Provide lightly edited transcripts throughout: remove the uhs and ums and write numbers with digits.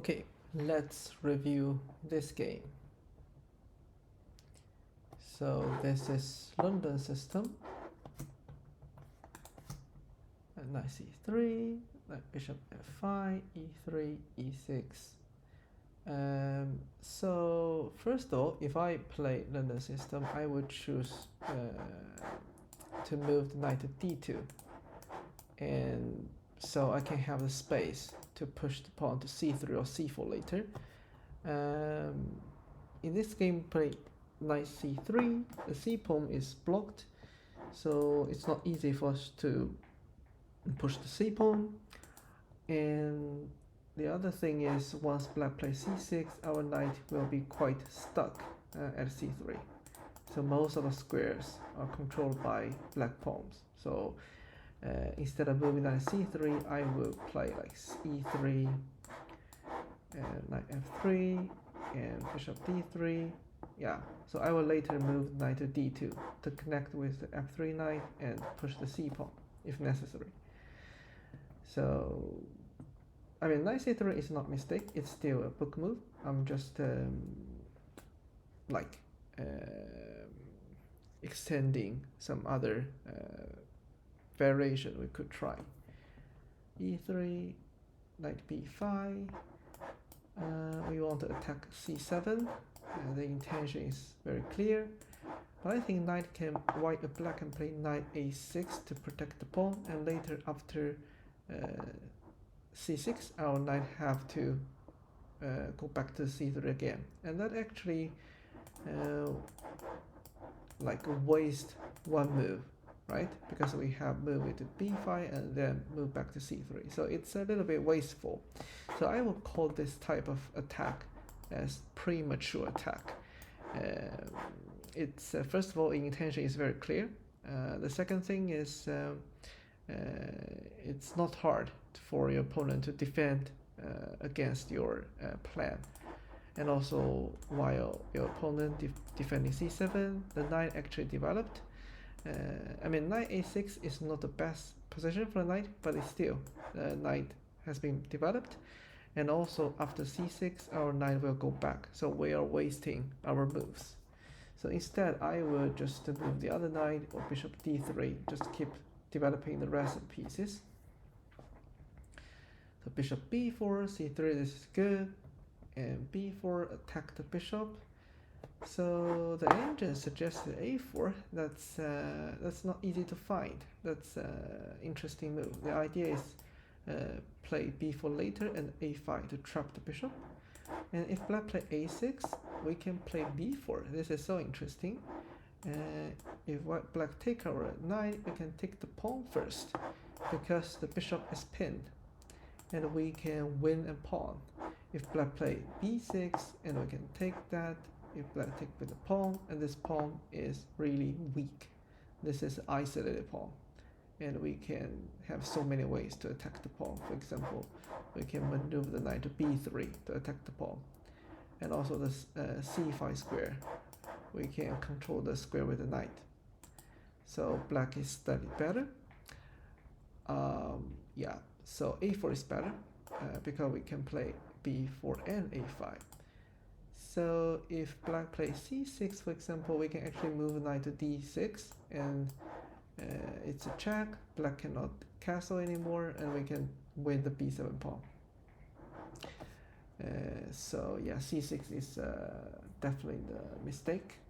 Okay, let's review this game. So this is London system. Knight c3, knight bishop f5, e3, e6. So first of all, if I play London system, I would choose to move the knight to d2, and so I can have the space to push the pawn to c3 or c4 later. In this game, play knight c3. The c pawn is blocked, so it's not easy for us to push the c pawn. And the other thing is, once black plays c6, our knight will be quite stuck at c3. So most of the squares are controlled by black pawns. So instead of moving knight c3, I will play like e3, knight f3, and bishop d3. Yeah, so I will later move knight to d2 to connect with the f3 knight and push the c pawn if necessary. So I mean, knight c3 is not a mistake, it's still a book move. I'm just extending some other variation we could try. e3, knight b5. We want to attack c7. The intention is very clear, but I think black can play knight a6 to protect the pawn, and later after c6, our knight have to go back to c3 again, and that actually waste one move, right? Because we have moved it to b5 and then move back to c3, so it's a little bit wasteful. So I will call this type of attack as premature attack. It's first of all, intention is very clear. The second thing is it's not hard for your opponent to defend against your plan. And also, while your opponent defending c7, the knight actually developed. I mean, knight a6 is not the best position for the knight, but it's still, the knight has been developed. And also, after c6, our knight will go back, so we are wasting our moves. So instead, I will just move the other knight, or bishop d3, just keep developing the rest of the pieces. So bishop b4, c3, this is good, and b4, attack the bishop. So the engine suggested a4. That's not easy to find. That's an interesting move. The idea is play b4 later and a5 to trap the bishop. And if black play a6, we can play b4. This is so interesting. If black take our knight, we can take the pawn first, because the bishop is pinned, and we can win a pawn. If black play b6, and we can take that. If black take with the pawn, and this pawn is really weak. This is an isolated pawn, and we can have so many ways to attack the pawn. For example, we can maneuver the knight to b3 to attack the pawn, and also this c5 square. We can control the square with the knight. So black is slightly better. Yeah, so a4 is better because we can play b4 and a5. So if black plays c6, for example, we can actually move the knight to d6, and it's a check. Black cannot castle anymore, and we can win the b7 pawn. So yeah, c6 is definitely the mistake.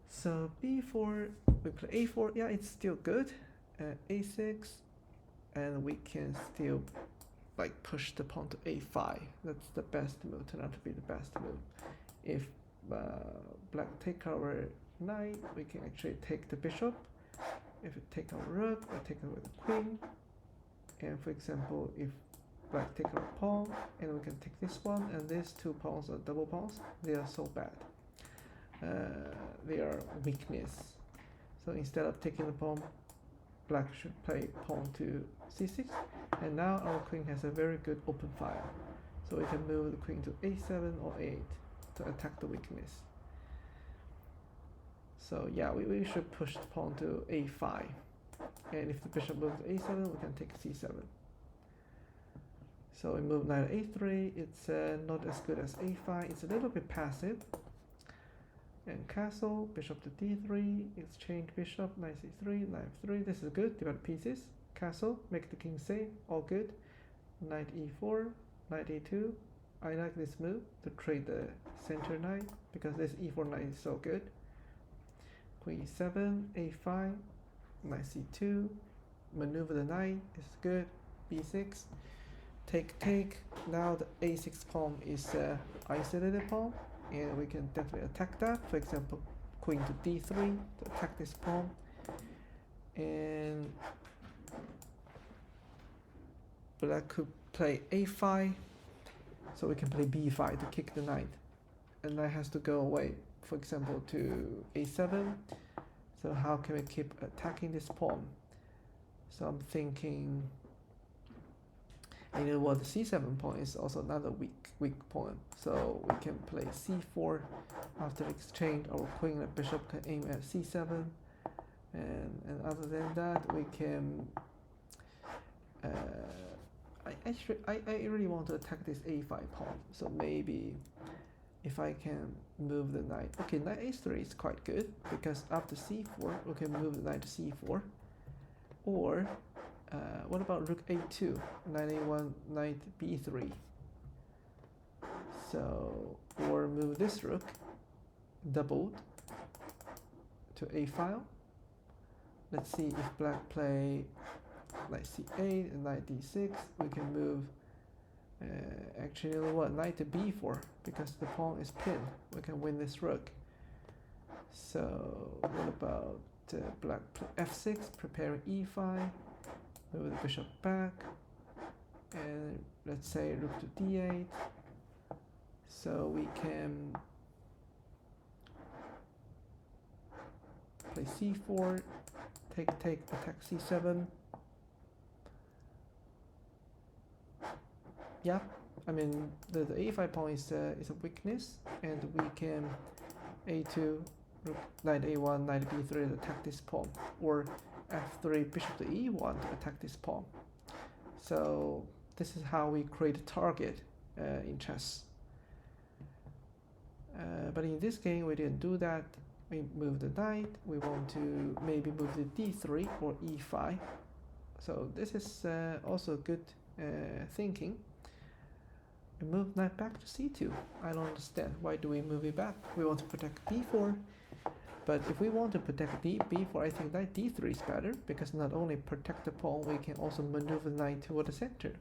So b4, we play a4. Yeah, it's still good. A6, and we can still push the pawn to a5. That's the best move, turned out to be the best move. If black take our knight, we can actually take the bishop. If we take our rook, we take it with the queen. And for example, if black take our pawn, and we can take this one, and these two pawns are double pawns, they are so bad. They are weakness. So instead of taking the pawn, black should play pawn to c6, and now our queen has a very good open file, so we can move the queen to a7 or a8 to attack the weakness. So yeah, we should push the pawn to a5, and if the bishop moves to a7, we can take c7. So we move knight a3. It's not as good as a5. It's a little bit passive. And castle, bishop to d3, exchange bishop, knight c3, knight f3. This is good. Divide pieces. Castle, make the king safe. All good. Knight e4, knight e2. I like this move to trade the center knight because this e4 knight is so good. Queen e7, a5, knight c2. Maneuver the knight is good. b6. Take. Now the a6 pawn is isolated pawn, and we can definitely attack that. For example, queen to d3 to attack this pawn, and black could play a5, so we can play b5 to kick the knight, and knight has to go away. For example, to a7. So how can we keep attacking this pawn? So I'm thinking. And you know what, the c7 pawn is also another weak pawn. So we can play c4. After exchange, our queen and bishop can aim at c7. And other than that, we can. I really want to attack this a5 pawn. So maybe if I can move the knight. Okay, knight a3 is quite good because after c4, we can move the knight to c4. Or what about rook a2, knight a1, knight b3? So, or move this rook, doubled, to a file. Let's see if black play knight c8 and knight d6. We can move, actually, you know what, knight to b4, because the pawn is pinned. We can win this rook. So, what about black play f6, preparing e5. Move the bishop back, and let's say rook to d8. So we can play c4, take, attack c7. Yeah, I mean the a5 pawn is a weakness, and we can a2, rook, knight a1, knight b3 to attack this pawn, or f3, bishop to e1 to attack this pawn. So this is how we create a target in chess. But in this game we didn't do that. We move the knight. We want to maybe move the d3 or e5. So this is also good thinking. We move knight back to c2. I don't understand. Why do we move it back? We want to protect b4. But if we want to protect b4, I think knight d3 is better, because not only protect the pawn, we can also maneuver the knight toward the center.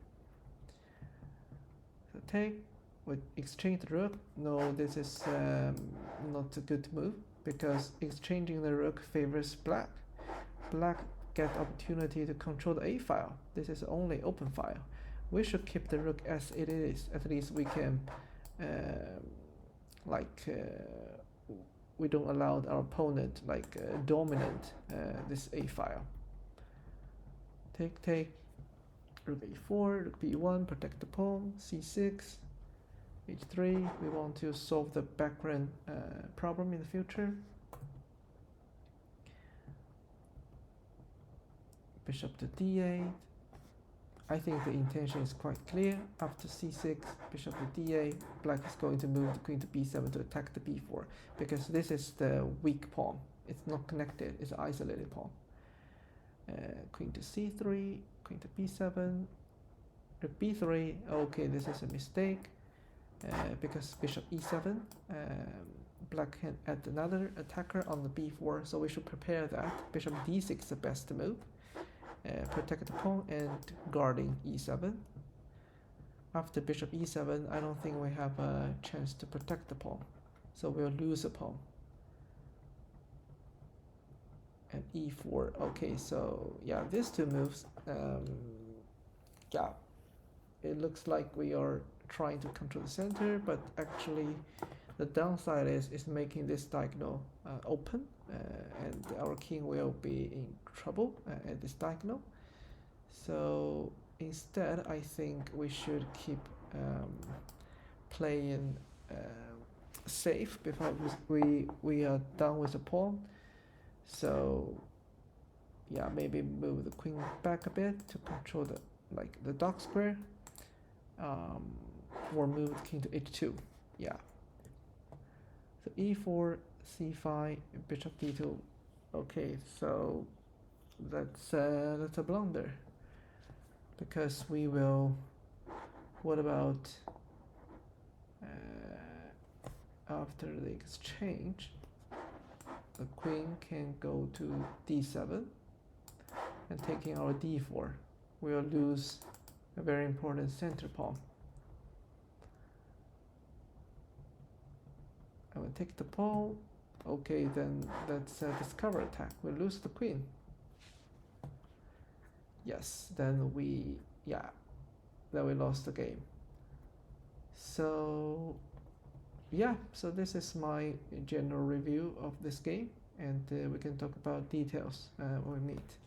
So take, we exchange the rook. No, this is not a good move, because exchanging the rook favors black. Black get opportunity to control the a file. This is only open file. We should keep the rook as it is. At least we can we don't allow our opponent dominate this a file. Take, rook a4, rook b1, protect the pawn, c6, h3. We want to solve the background problem in the future. Bishop to d8. I think the intention is quite clear. After c6, bishop to d8, black is going to move the queen to b7 to attack the b4, because this is the weak pawn. It's not connected, it's an isolated pawn. Queen to c3, queen to b7, rook b3. Okay, this is a mistake, because bishop e7, black can add another attacker on the b4, so we should prepare that. Bishop d6 is the best move. Protect the pawn and guarding e7. After bishop e7, I don't think we have a chance to protect the pawn, so we'll lose a pawn. And e4. Okay, so yeah, these two moves, yeah, it looks like we are trying to control the center, but actually the downside is making this diagonal open, and our king will be in trouble at this diagonal. So instead, I think we should keep playing safe before we are done with the pawn. So yeah, maybe move the queen back a bit to control the dark square. or move the king to h2. Yeah. So e4, c5, bishop d2. Okay, so that's a blunder, because we will. What about after the exchange? The queen can go to d7, and taking our d4, we'll lose a very important center pawn. I will take the pawn. Okay, then that's a discover attack. We'll lose the queen. Yes, then we lost the game. So yeah, so this is my general review of this game, and we can talk about details when we meet.